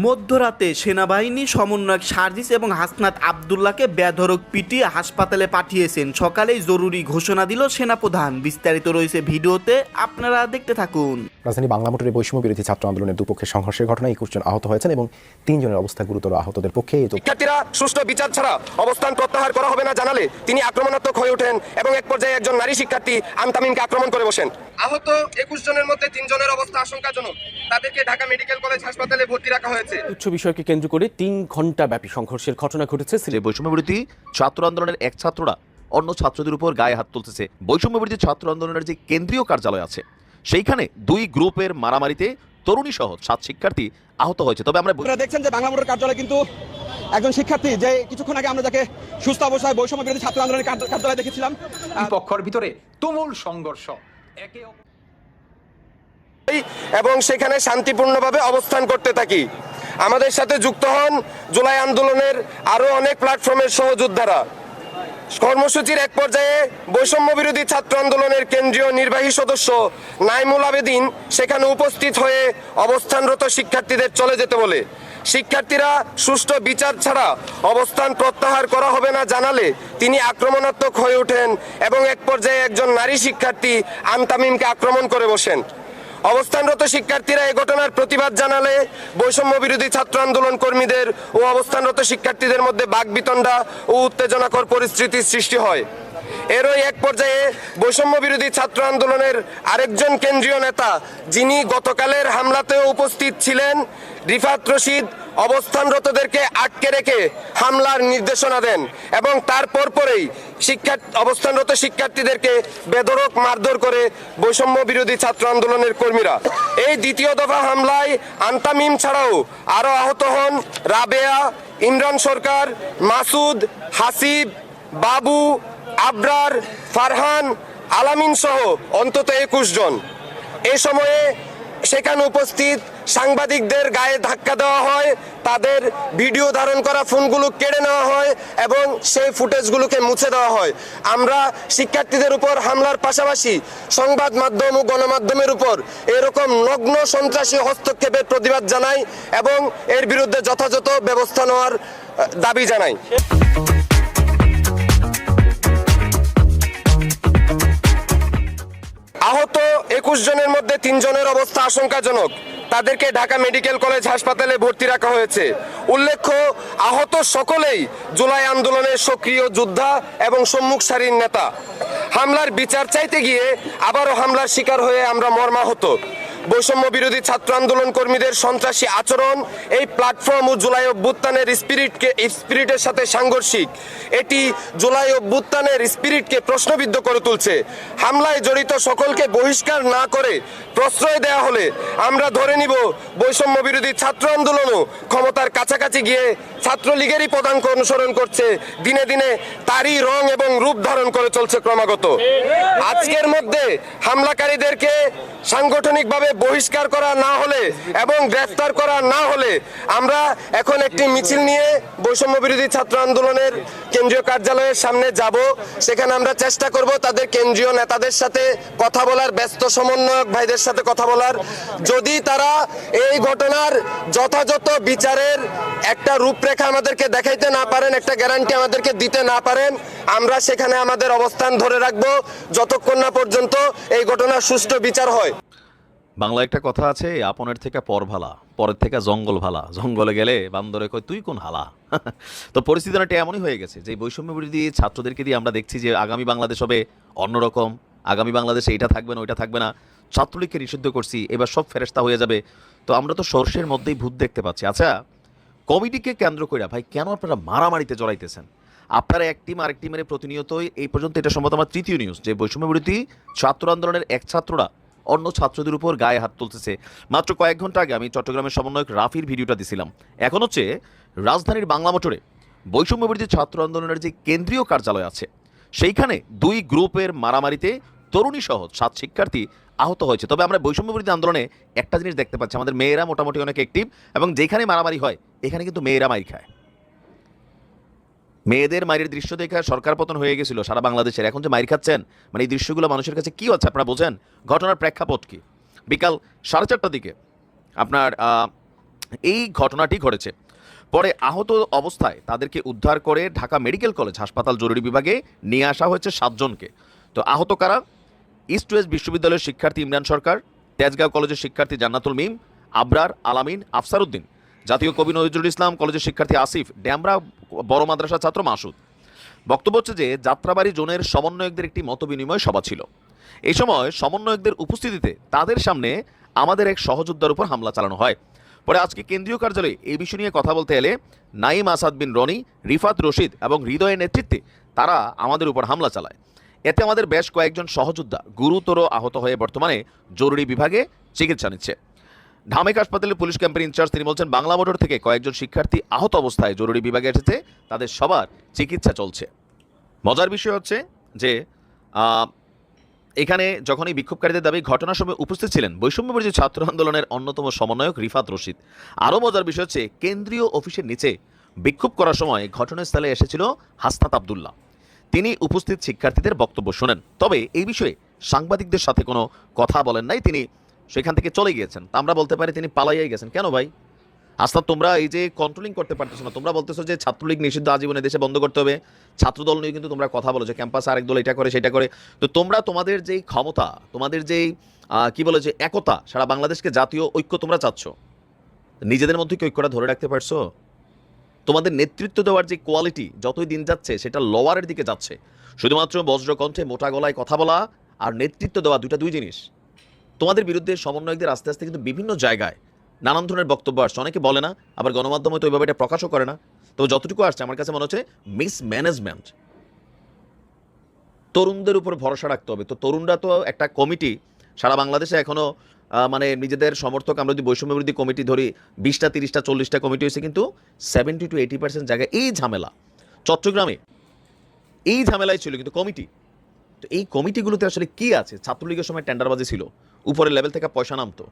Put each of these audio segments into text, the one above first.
মধ্যরাতে সেনাবাহিনী সমন্বয়ক সার্জিস এবং হাসনাত আবদুল্লাহকে বেধড়ক পিটিয়ে হাসপাতালে পাঠিয়েছেন। সকালেই জরুরি ঘোষণা দিল সেনাপ্রধান। বিস্তারিত রয়েছে ভিডিওতে, আপনারা দেখতে থাকুন। রাজধানী বাংলা মোটরে বৈষম্য বিরোধী ছাত্র আন্দোলনের দুপক্ষের সংঘর্ষের ঘটনায় 21 জন আহত হয়েছেন এবং 3 জনের অবস্থা গুরুতর। আহতদের পক্ষে শিক্ষার্থীরা সুষ্ঠু বিচার ছাড়া অবস্থান প্রত্যাহার করা হবে না জানালে তিনি আক্রমণাত্মক হয়ে ওঠেন এবং এক পর্যায়ে একজন নারী শিক্ষার্থী আনতামিমকে আক্রমণ করে বসেন। আহত 21 জনের মধ্যে 3 জনের অবস্থা আশঙ্কাজনক। তাদেরকে ঢাকা মেডিকেল কলেজ হাসপাতালে ভর্তি রাখা হয়েছে। উচ্চ বিষয়কে কেন্দ্র করে 3 ঘণ্টা ব্যাপী সংঘর্ষের ঘটনা ঘটেছে। বৈষম্য বিরোধী ছাত্র আন্দোলনের এক ছাত্ররা অন্য ছাত্রদের উপর গায়ে হাত তুলতেছে। বৈষম্য বিরোধী ছাত্র আন্দোলনের যে কেন্দ্রীয় কার্যালয় আছে সেইখানে 2 গ্রুপের মারামারিতে তরুণী সহ 7 শিক্ষার্থী আহত হয়েছে। তবে আমরা দেখছেন যে বাংলা মোটর কার্যালয় কিন্তু একজন শিক্ষার্থী, যে কিছুক্ষণ আগে আমরা যাকে সুস্থ অবস্থায় বৈষম্য বিরোধী ছাত্র আন্দোলনের কার্যালয়ে দেখেছিলাম, পক্ষের ভিতরে তুমুল সংঘর্ষ এবং সেখানে শান্তিপূর্ণভাবে অবস্থান করতে থাকি। আমাদের সাথে যুক্ত হন জুলাই আন্দোলনের আরো অনেক প্ল্যাটফর্মের সহযোদ্ধারা। কর্মসূচির এক পর্যায়ে বৈষম্য বিরোধী ছাত্র আন্দোলনের কেন্দ্রীয় নির্বাহী সদস্য নাইমুল আবেদিন সেখানে উপস্থিত হয়ে অবস্থানরত শিক্ষার্থীদের চলে যেতে বলে। শিক্ষার্থীরা সুষ্ঠু বিচার ছাড়া অবস্থান প্রত্যাহার করা হবে না জানালে তিনি আক্রমণাত্মক হয়ে ওঠেন এবং এক পর্যায়ে একজন নারী শিক্ষার্থী আনতামিমকে আক্রমণ করে বসেন। অবস্থানরত শিক্ষার্থীরা এই ঘটনার প্রতিবাদ জানালে বৈষম্য বিরোধী ছাত্র আন্দোলন কর্মীদের ও অবস্থানরত শিক্ষার্থীদের মধ্যে বাকবিতণ্ডা ও উত্তেজনাকর পরিস্থিতির সৃষ্টি হয়। এরই এক পর্যায়ে বৈষম্য বিরোধী ছাত্র আন্দোলনের আরেকজন কেন্দ্রীয় নেতা, যিনি গতকালের হামলাতেও উপস্থিত ছিলেন, রিফাত রশিদ, অবস্থানরতদেরকে আটকে রেখে হামলার নির্দেশনা দেন এবং তারপর পরেই অবস্থানরত শিক্ষার্থীদেরকে বেধড়ক মারধর করে বৈষম্য বিরোধী ছাত্র আন্দোলনের কর্মীরা। এই দ্বিতীয় দফা হামলায় আনতামিম ছাড়াও আরো আহত হন রাবেয়া, ইমরান সরকার, মাসুদ, হাসিব, বাবু, আবরার, ফারহান, আলামিন সহ অন্তত 21 জন। এ সময়ে সেখানে উপস্থিত সাংবাদিকদের গায়ে ধাক্কা দেওয়া হয়, তাদের ভিডিও ধারণ করা ফোনগুলো কেড়ে নেওয়া হয় এবং সেই ফুটেজগুলোকে মুছে দেওয়া হয়। আমরা শিক্ষার্থীদের উপর হামলার পাশাপাশি সংবাদ মাধ্যম ও গণমাধ্যমের উপর এরকম নগ্ন সন্ত্রাসী হস্তক্ষেপের প্রতিবাদ জানাই এবং এর বিরুদ্ধে যথাযথ ব্যবস্থা নেওয়ার দাবি জানাই। আহত 21 জনের মধ্যে 3 জনের অবস্থা আশঙ্কাজনক। তাদেরকে ঢাকা মেডিকেল কলেজ হাসপাতালে ভর্তি রাখা হয়েছে। উল্লেখ্য, আহত সকলেই জুলাই আন্দোলনের সক্রিয় যোদ্ধা এবং সম্মুখ সারির নেতা। হামলার বিচার চাইতে গিয়ে আবারও হামলার শিকার হয়ে আমরা মর্মাহত। বৈষম্য বিরোধী ছাত্র আন্দোলন কর্মীদের সন্ত্রাসী আচরণ এই প্ল্যাটফর্ম ও জুলাই অভ্যুত্থানের স্পিরিটের সাথে সাংঘর্ষিক। এটি জুলাই অভ্যুত্থানের স্পিরিটকে প্রশ্নবিদ্ধ করে তুলছে। হামলায় জড়িত সকলকে বহিষ্কার না করে প্রশ্রয় দেওয়া হলে আমরা ধরে নিব বৈষম্য বিরোধী ছাত্র আন্দোলনও ক্ষমতার কাছাকাছি গিয়ে ছাত্রলীগেরই পদাঙ্ক অনুসরণ করছে। দিনে দিনে তারই রং এবং রূপ ধারণ করে চলছে ক্রমাগত। আজকের মধ্যে হামলাকারীদেরকে সাংগঠনিকভাবে বহিষ্কার করা না হলে এবং গ্রেফতার করা না হলে আমরা এখন একটি মিছিল নিয়ে বৈষম্য বিরোধী ছাত্র আন্দোলনের কেন্দ্রীয় কার্যালয়ের সামনে যাব। সেখানে আমরা চেষ্টা করব তাদের কেন্দ্রীয় নেতাদের সাথে কথা বলার, ব্যস্ত সমন্বয়ক ভাইদের সাথে কথা বলার। যদি তারা এই ঘটনার যথাযথ বিচারের একটা রূপরেখা আমাদেরকে দেখাইতে না পারেন, একটা গ্যারান্টি আমাদেরকে দিতে না পারেন, আমরা সেখানে আমাদের অবস্থান ধরে রাখবো যতক্ষণ না পর্যন্ত এই ঘটনার সুষ্ঠু বিচার হয়। বাংলা একটা কথা আছে, আপনের থেকে পর ভালা, পরের থেকে জঙ্গল ভালা। জঙ্গলে গেলে বান্দরে কয় তুই কোন হালা। তো পরিস্থিতিটা এমনই হয়ে গেছে যে বৈষম্য বিরোধী ছাত্রদেরকে দিয়ে আমরা দেখছি যে আগামী বাংলাদেশ হবে অন্যরকম, আগামী বাংলাদেশে এটা থাকবে না, ওইটা থাকবে না। ছাত্রলীগকে নিষিদ্ধ করছি, এবার সব ফেরেস্তা হয়ে যাবে। তো আমরা তো সর্ষের মধ্যেই ভূত দেখতে পাচ্ছি। আচ্ছা, কমিটিকে কেন্দ্র করে ভাই কেন আপনারা মারামারিতে জড়াইতেছেন? আপনারা এক টিম আরেক টিমের প্রতিনিয়তই এই পর্যন্ত, এটা সম্ভবত আমার তৃতীয় নিউজ, যে বৈষম্য বিরোধী ছাত্র আন্দোলনের এক ছাত্ররা অন্য ছাত্রদের উপর গায়ে হাত তুলতেছে। মাত্র কয়েক ঘন্টা আগে আমি চট্টগ্রামের সমন্বয়ক রাফির ভিডিওটা দিছিলাম। এখন হচ্ছে রাজধানীর বাংলা মোটরে বৈষম্য বিরোধী ছাত্র আন্দোলনের যে কেন্দ্রীয় কার্যালয় আছে সেইখানে 2 গ্রুপের মারামারিতে তরুণী সহ 7 শিক্ষার্থী আহত হয়েছে। তবে আমরা বৈষম্য বিরোধী আন্দোলনে একটা জিনিস দেখতে পাচ্ছি, আমাদের মেয়েরা মোটামুটি অনেক অ্যাক্টিভ এবং যেখানে মারামারি হয় এখানে কিন্তু মেয়েরা মাইর খায়। মেয়েদের মায়ের দৃশ্য দেখে সরকার পতন হয়ে গেছিল সারা বাংলাদেশের। এখন যে মাইর খাচ্ছেন, মানে এই দৃশ্যগুলো মানুষের কাছে কি হচ্ছে আপনারা বোঝেন? ঘটনার প্রেক্ষাপট কি? বিকাল 4:30টার দিকে আপনার এই ঘটনাটি ঘটেছে। পরে আহত অবস্থায় তাদেরকে উদ্ধার করে ঢাকা মেডিকেল কলেজ হাসপাতাল জরুরি বিভাগে নিয়ে আসা হয়েছে 7 জনকে। তো আহত কারা? ইস্ট ওয়েস্ট বিশ্ববিদ্যালয়ের শিক্ষার্থী ইমরান সরকার, তেজগাঁও কলেজের শিক্ষার্থী জান্নাতুল মিম, আবরার, আলামিন, আফসার উদ্দিন, জাতীয় কবি নজরুল ইসলাম কলেজের শিক্ষার্থী আসিফ, ড্যামরা বড় মাদ্রাসার ছাত্র মাসুদ। বক্তব্য হচ্ছে যে যাত্রাবাড়ি জোনের সমন্বয়কদের একটি মতবিনিময় সভা ছিল। এই সময় সমন্বয়কদের উপস্থিতিতে তাদের সামনে আমাদের এক সহযোদ্ধার উপর হামলা চালানো হয়। পরে আজকে কেন্দ্রীয় কার্যালয়ে এই বিষয় নিয়ে কথা বলতে এলে নাইম আসাদ বিন রনি, রিফাত রশিদ এবং হৃদয়ের নেতৃত্বে তারা আমাদের উপর হামলা চালায়। এতে আমাদের বেশ কয়েকজন সহযোদ্ধা গুরুতর আহত হয়ে বর্তমানে জরুরি বিভাগে চিকিৎসা নিচ্ছে। ঢামেক হাসপাতালের পুলিশ ক্যাম্পের ইনচার্জ তিনি বলছেন, বাংলা মোটর থেকে কয়েকজন শিক্ষার্থী আহত অবস্থায় জরুরি বিভাগে এসেছে, তাদের সবার চিকিৎসা চলছে। মজার বিষয় হচ্ছে যে এখানে যখন এই বিক্ষোভকারীদের দাবি ঘটনার সময় উপস্থিত ছিলেন বৈষম্যবিরোধী ছাত্র আন্দোলনের অন্যতম সমন্বয়ক রিফাত রশিদ। আরও মজার বিষয় হচ্ছে কেন্দ্রীয় অফিসের নিচে বিক্ষোভ করার সময় ঘটনাস্থলে এসেছিল হাসনাত আবদুল্লাহ। তিনি উপস্থিত শিক্ষার্থীদের বক্তব্য শোনেন, তবে এই বিষয়ে সাংবাদিকদের সাথে কোনো কথা বলেন নাই, তিনি সেখান থেকে চলে গিয়েছেন। তা আমরা বলতে পারি তিনি পালাইয়াই গেছেন। কেন ভাই আস্তা তোমরা এই যে কন্ট্রোলিং করতে পারতেছো না, তোমরা বলতেছো যে ছাত্রলীগ নিষিদ্ধ আজীবনে দেশে বন্ধ করতে হবে, ছাত্রদল নিয়ে কিন্তু তোমরা কথা বলো যে ক্যাম্পাস আরেক দল এটা করে সেটা করে। তো তোমরা তোমাদের যেই ক্ষমতা, তোমাদের যেই কি বলে যে একতা, সারা বাংলাদেশকে জাতীয় ঐক্য তোমরা চাচ্ছ, নিজেদের মধ্যে কি ঐক্যটা ধরে রাখতে পারছো? তোমাদের নেতৃত্ব দেওয়ার যে কোয়ালিটি যতই দিন যাচ্ছে সেটা লোয়ারের দিকে যাচ্ছে। শুধুমাত্র বজ্রকণ্ঠে মোটা গলায় কথা বলা আর নেতৃত্ব দেওয়া দুই জিনিস। তোমাদের বিরুদ্ধে সমন্বয়কদের আস্তে আস্তে কিন্তু বিভিন্ন জায়গায় নানান ধরনের বক্তব্য আসছে, অনেকে বলে না, আবার গণমাধ্যমে তো ওইভাবে এটা প্রকাশও করে না। তবে যতটুকু আসছে আমার কাছে মনে হচ্ছে মিসম্যানেজমেন্ট। তরুণদের উপর ভরসা রাখতে হবে। তো তরুণরা তো একটা কমিটি সারা বাংলাদেশে এখনও মানে নিজেদের সমর্থক, আমরা যদি বৈষম্য বিরোধী কমিটি ধরি 20টা 30টা 40টা কমিটি হয়েছে, কিন্তু 70 to 80% জায়গায় এই ঝামেলা। চট্টগ্রামে এই ঝামেলাই ছিল কিন্তু কমিটি। তো এই কমিটিগুলোতে আসলে কি আছে? ছাত্রলীগের সময় টেন্ডারবাজি ছিল, উপরের লেভেল থেকে পয়সা নামতো,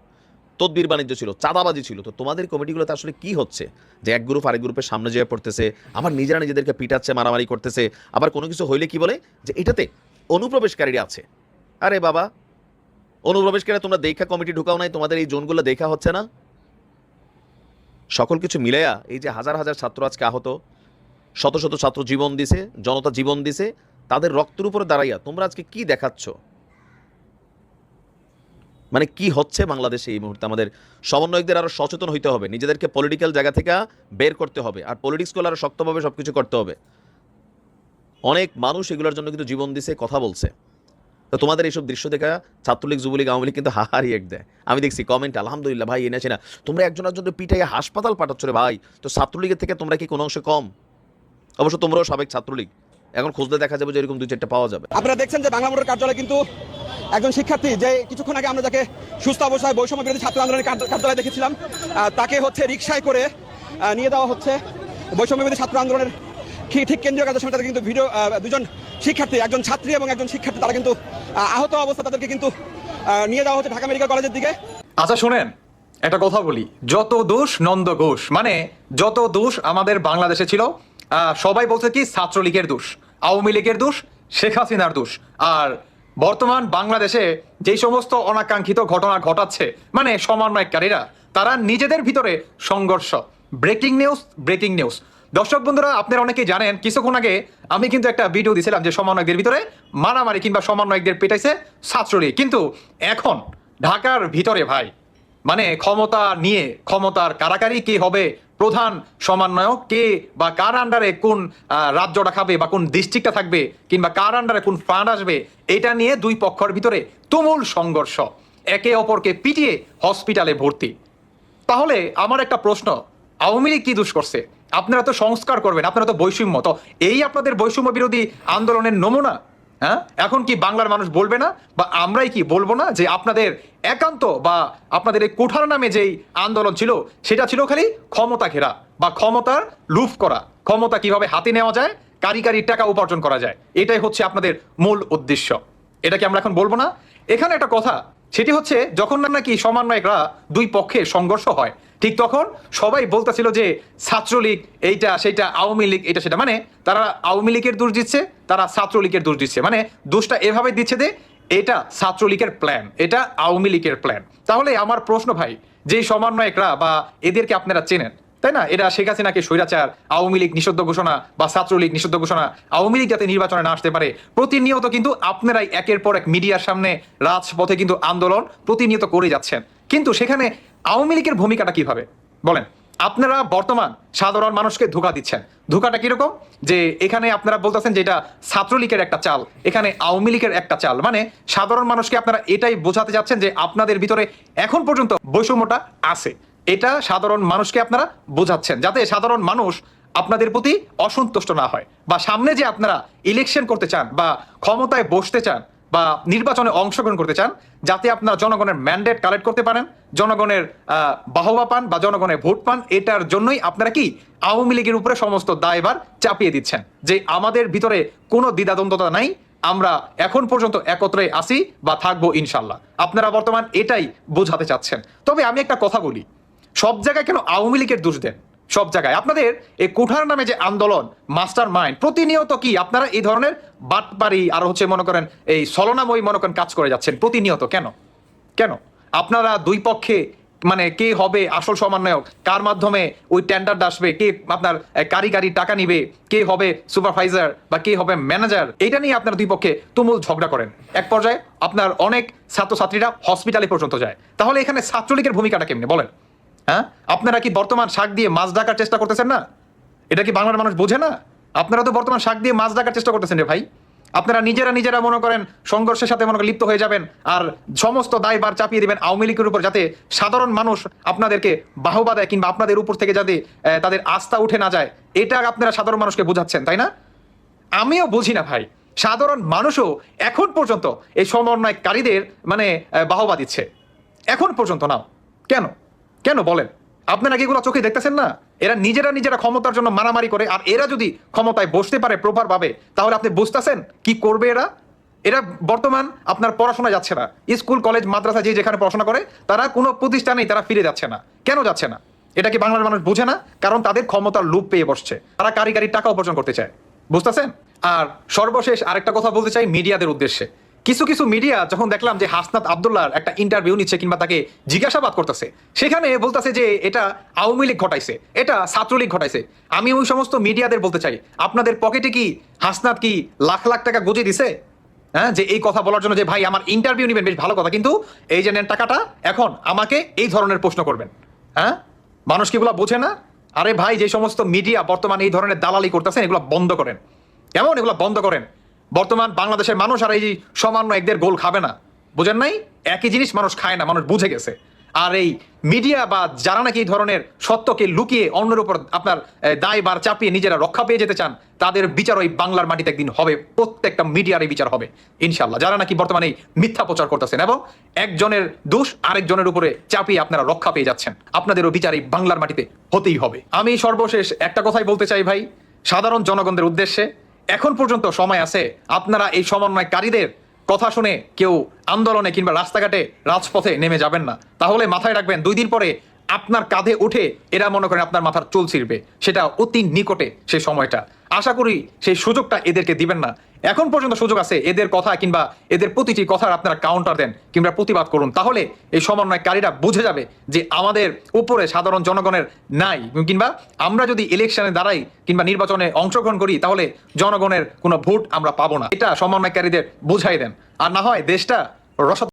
তদবির বাণিজ্য ছিল, চাঁদাবাজি ছিল। তো তোমাদের কমিটিগুলোতে আসলে কি হচ্ছে যে এক গ্রুপ আরেক গ্রুপের সামনে যেয়ে পড়তেছে, আবার নিজেরা নিজেদেরকে পিটাচ্ছে, মারামারি করতেছে, আবার কোনো কিছু হইলে কি বলে যে এটাতে অনুপ্রবেশকারীরা আছে। আরে বাবা, অনুপ্রবেশকারীরা তোমরা দেখা কমিটি ঢুকাও নাই, তোমাদের এই জোনগুলো দেখা হচ্ছে না? সকল কিছু মিলাইয়া এই যে হাজার হাজার ছাত্র আজকে আহত, শত শত ছাত্র জীবন দিছে, জনতা জীবন দিছে, তাদের রক্তের উপরে দাঁড়াইয়া তোমরা আজকে কি দেখাচ্ছ? মানে কি হচ্ছে বাংলাদেশে এই মুহূর্তে? আমাদের সমন্বয়কদের আরো সচেতন হইতে হবে, নিজেদেরকে পলিটিক্যাল জায়গা থেকে বের করতে হবে, আর পলিটিক্সগুলো আরো শক্তভাবে সবকিছু করতে হবে। অনেক মানুষ এগুলোর জন্য কিন্তু জীবন দিছে, কথা বলছে। তো তোমাদের এইসব দৃশ্য দেখা ছাত্রলীগ, যুবলীগ, আওয়ামী লীগ কিন্তু হাহারি এক দেয়। আমি দেখছি কমেন্ট, আলহামদুলিল্লাহ ভাই এনেছে না, তোমরা একজনের জন্য পিঠাইয়া হাসপাতাল পাঠাচ্ছ রে ভাই। তো ছাত্রলীগের থেকে তোমরা কি কোনো অংশে কম? অবশ্য তোমরাও সাবেক ছাত্রলীগ, এখন খুঁজলে দেখা যাবে যে এরকম 2-4টা পাওয়া যাবে। আপনারা দেখছেন যে বাংলা মোটর কার্যালয়ে কিন্তু একজন শিক্ষার্থী, যে কিছুক্ষণ আগে আমরা যাকে সুস্থ অবস্থায় বৈষম্য বিরোধী ছাত্র আন্দোলনের কার্যালয়ে দেখেছিলাম, তাকে হচ্ছে রিকশায় করে নিয়ে দেওয়া হচ্ছে বৈষম্য বিরোধী ছাত্র আন্দোলনের ঠিক কেন্দ্রীয় কার্যালয়ের সামনে। তাদের কিন্তু দুজন শিক্ষার্থী, একজন ছাত্রী এবং একজন শিক্ষার্থী, তারা কিন্তু আহত অবস্থা, তাদেরকে কিন্তু নিয়ে যাওয়া হচ্ছে ঢাকা মেডিকেল কলেজের দিকে। আচ্ছা শুনেন, একটা কথা বলি, যত দোষ নন্দ ঘোষ, মানে যত দোষ আমাদের বাংলাদেশে ছিল, সবাই বলছে কি ছাত্রলীগের দোষ, আওয়ামী লীগের দোষ, শেখ হাসিনার দোষ। আর বর্তমান বাংলাদেশে যেই সমস্ত অনাকাঙ্ক্ষিত ঘটনা ঘটাচ্ছে, মানে সমন্বয়কারীরা, তারা নিজেদের ভিতরে সংঘর্ষ। Breaking news. দর্শক বন্ধুরা, আপনারা অনেকেই জানেন, কিছুক্ষণ আগে আমি কিন্তু একটা ভিডিও দিয়েছিলাম যে সমন্বয়কদের ভিতরে মারামারি কিংবা সমন্বয়কদের পেটাইছে ছাত্রলীগ। কিন্তু এখন ঢাকার ভিতরে ভাই, মানে ক্ষমতা নিয়ে ক্ষমতার কারাকারি কে হবে, প্রধান সমন্বয়ক কে, বা কার আন্ডারে কোন রাজ্যটা খাবে বা কোন ডিস্ট্রিক্টটা থাকবে, কিংবা কার আন্ডারে কোন ফান্ড আসবে, এটা নিয়ে দুই পক্ষের ভিতরে তুমুল সংঘর্ষ, একে অপরকে পিটিয়ে হসপিটালে ভর্তি। তাহলে আমার একটা প্রশ্ন, আওয়ামী লীগ কি দোষ করছে? আপনারা তো সংস্কার করবেন, আপনারা তো বৈষম্য, তো এই আপনাদের বৈষম্য বিরোধী আন্দোলনের নমুনা। হ্যাঁ, এখন কি বাংলার মানুষ বলবে না, বা আমরাই কি বলবো না যে আপনাদের একান্ত বা আপনাদের এই কোঠার নামে যেই আন্দোলন ছিল, সেটা ছিল খালি ক্ষমতা ঘেরা বা ক্ষমতার লুফ করা, ক্ষমতা কিভাবে হাতে নেওয়া যায়, কারি টাকা উপার্জন করা যায়, এটাই হচ্ছে আপনাদের মূল উদ্দেশ্য। এটা কি আমরা এখন বলবো না? এখানে একটা কথা, সেটি হচ্ছে যখন নাকি সমন্বয়করা দুই পক্ষে সংঘর্ষ হয়, ঠিক তখন সবাই বলতেছিল যে ছাত্রলীগ এইটা সেটা, আওয়ামী লীগ এটা সেটা, মানে তারা আওয়ামী লীগের দোষ দিচ্ছে, তারা ছাত্রলীগের দোষ দিচ্ছে, মানে দোষটা এভাবে দিচ্ছে যে এটা ছাত্রলীগের প্ল্যান, এটা আওয়ামী লীগের প্ল্যান। তাহলে আমার প্রশ্ন ভাই, যে সমন্বয়করা বা এদেরকে আপনারা চেনেন, তাই না? এরা শেখ হাসিনাকে স্বৈরাচার, আওয়ামী লীগ নিষিদ্ধ ঘোষণা বা ছাত্রলীগ নিষিদ্ধ ঘোষণা, আওয়ামী লীগ যাতে নির্বাচনে না আসতে পারে, প্রতিনিয়ত কিন্তু আপনারাই একের পর এক মিডিয়ার সামনে রাজপথে কিন্তু আন্দোলন প্রতিনিয়ত করে যাচ্ছেন। কিন্তু সেখানে আওয়ামী লীগের ভূমিকাটা কিভাবে বলেন? আপনারা বর্তমান সাধারণ মানুষকে ধোঁকা দিচ্ছেন। ধোঁকাটা কিরকম? যে এখানে আপনারা বলতেছেন যে এটা ছাত্রলীগের একটা চাল, এখানে আওয়ামী লীগের একটা চাল। মানে সাধারণ মানুষকে আপনারা এটাই বোঝাতে যাচ্ছেন যে আপনাদের ভিতরে এখন পর্যন্ত বৈষম্যটা আছে। এটা সাধারণ মানুষকে আপনারা বোঝাচ্ছেন, যাতে সাধারণ মানুষ আপনাদের প্রতি অসন্তুষ্ট না হয়, বা সামনে যে আপনারা ইলেকশন করতে চান বা ক্ষমতায় বসতে চান বা নির্বাচনে অংশগ্রহণ করতে চান, যাতে আপনারা জনগণের ম্যান্ডেট কালেক্ট করতে পারেন, জনগণের বাহবা পান বা জনগণের ভোট পান। এটার জন্যই আপনারা কি আওয়ামী লীগের উপরে সমস্ত দায়ভার চাপিয়ে দিচ্ছেন, যে আমাদের ভিতরে কোনো দ্বিধাদ্বন্দ্বতা নাই, আমরা এখন পর্যন্ত একত্রে আসি বা থাকবো ইনশাল্লাহ। আপনারা বর্তমান এটাই বোঝাতে চাচ্ছেন। তবে আমি একটা কথা বলি, সব জায়গায় কেন আওয়ামী লীগের দোষ দেন? সব জায়গায় আপনাদের এই কোঠার নামে যে আন্দোলন, মাস্টার মাইন্ড, প্রতিনিয়ত কি আপনারা এই ধরনের বাটপারি আর মনে করেন এই ছলনাময়ী মনে করেন কাজ করে যাচ্ছেন প্রতিনিয়ত? কেন কেন আপনারা দুই পক্ষে মানে কে হবে আসল সমন্বয়ক, কার মাধ্যমে ওই টেন্ডার আসবে, কে আপনার কারিগরি টাকা নিবে, কে হবে সুপারভাইজার বা কে হবে ম্যানেজার, এটা নিয়ে আপনারা দুই পক্ষে তুমুল ঝগড়া করেন। এক পর্যায়ে আপনার অনেক ছাত্রছাত্রীরা হসপিটালে পর্যন্ত যায়। তাহলে এখানে ছাত্রলীগের ভূমিকাটা কেমনি বলেন? হ্যাঁ, আপনারা কি বর্তমান শাক দিয়ে মাছ ঢাকার চেষ্টা করতেছেন না? এটা কি বাংলার মানুষ বোঝে না? আপনারা তো বর্তমান শাক দিয়ে মাছ ঢাকার চেষ্টা করতেছেন রে ভাই। আপনারা নিজেরা মনে করেন সংঘর্ষের সাথে মনে করেন লিপ্ত হয়ে যাবেন, আর সমস্ত দায়ভার চাপিয়ে দিবেন আওয়ামী লীগের উপর, যাতে সাধারণ মানুষ আপনাদেরকে বাহবা দেয় কিংবা আপনাদের উপর থেকে যাতে তাদের আস্থা উঠে না যায়। এটা আপনারা সাধারণ মানুষকে বোঝাচ্ছেন, তাই না? আমিও বুঝি না ভাই, সাধারণ মানুষও এখন পর্যন্ত এই সমন্বয়কারীদের মানে বাহবা দিচ্ছে এখন পর্যন্ত। নাও কেন কেন বলেন? আপনারা কি এগুলো চোখে দেখতেছেন না? এরা নিজেরা ক্ষমতার জন্য মারামারি করে, আর এরা যদি ক্ষমতায় বসতে পারে প্রপার ভাবে, তাহলে আপনি বুঝতেছেন কি করবে এরা। এরা বর্তমান আপনার পড়াশোনা যাচ্ছে না, স্কুল কলেজ মাদ্রাসা যে যেখানে পড়াশোনা করে তারা কোনো প্রতিষ্ঠানেই তারা ফিরে যাচ্ছে না। কেন যাচ্ছে না? এটা কি বাংলার মানুষ বোঝে না? কারণ তাদের ক্ষমতার লোভ পেয়ে বসছে, তারা কারিগরি টাকা উপার্জন করতে চায়, বুঝতেছেন? আর সর্বশেষ আরেকটা কথা বলতে চাই মিডিয়াদের উদ্দেশ্যে। কিছু মিডিয়া যখন দেখলাম যে হাসনাত আব্দুল্লাহর একটা ইন্টারভিউ নিচ্ছে কিংবা তাকে জিজ্ঞাসাবাদ করতেছে, সেখানে বলতেছে যে এটা আওয়ামী লীগ ঘটাইছে, এটা ছাত্রলীগ ঘটাইছে। আমি ওই সমস্ত মিডিয়াদের বলতে চাই, আপনাদের পকেটে কি হাসনাত কি লাখ লাখ টাকা গুজে দিছে? হ্যাঁ, যে এই কথা বলার জন্য যে ভাই আমার ইন্টারভিউ নেবেন, বেশ ভালো কথা, কিন্তু এই যে নেন টাকাটা, এখন আমাকে এই ধরনের প্রশ্ন করবেন। হ্যাঁ, মানুষ কি এগুলো বোঝে না? আরে ভাই, যে সমস্ত মিডিয়া বর্তমানে এই ধরনের দালালি করতেছেন, এগুলো বন্ধ করেন। কেমন এগুলো বন্ধ করেন? বর্তমান বাংলাদেশের মানুষ আর এই সমন্বয়কদের গোল খাবে না, বুঝেন নাই? একই জিনিস মানুষ খায় না, মানুষ বুঝে গেছে। আর এই মিডিয়া বা যারা নাকি এই ধরনের সত্যকে লুকিয়ে অন্যের উপর আপনার দায়ভার চাপিয়ে নিজেরা রক্ষা পেয়ে যেতে চান, তাদের বিচার ওই বাংলার মাটিতে একদিন হবে। প্রত্যেকটা মিডিয়ার এই বিচার হবে ইনশাল্লাহ, যারা নাকি বর্তমানে মিথ্যা প্রচার করতেছেন এবং একজনের দোষ আরেকজনের উপরে চাপিয়ে আপনারা রক্ষা পেয়ে যাচ্ছেন। আপনাদেরও বিচার এই বাংলার মাটিতে হতেই হবে। আমি সর্বশেষ একটা কথাই বলতে চাই ভাই, সাধারণ জনগণদের উদ্দেশ্যে, এখন পর্যন্ত সময় আছে। আপনারা এই সমন্বয়কারীদের কথা শুনে কেউ আন্দোলনে কিংবা রাস্তাঘাটে রাজপথে নেমে যাবেন না। তাহলে মাথায় রাখবেন, 2 দিন পরে আপনার কাঁধে উঠে এরা মনে করেন আপনার মাথার চুল ছিঁড়বে। সেটা অতি নিকটে সেই সময়টা। আশা করি সেই সুযোগটা এদেরকে দিবেন না। এখন পর্যন্ত সুযোগ আছে, এদের কথা কিংবা এদের প্রতিটি কথার আপনারা কাউন্টার দেন কিংবা প্রতিবাদ করুন। তাহলে এই সমন্বয়কারীরা বুঝে যাবে যে আমাদের উপরে সাধারণ জনগণের নাই, কিংবা আমরা যদি ইলেকশনে দাঁড়াই কিংবা নির্বাচনে অংশগ্রহণ করি, তাহলে জনগণের কোনো ভোট আমরা পাবো না। এটা সমন্বয়কারীদের বুঝাই দেন। আর না হয় দেশটা রসদ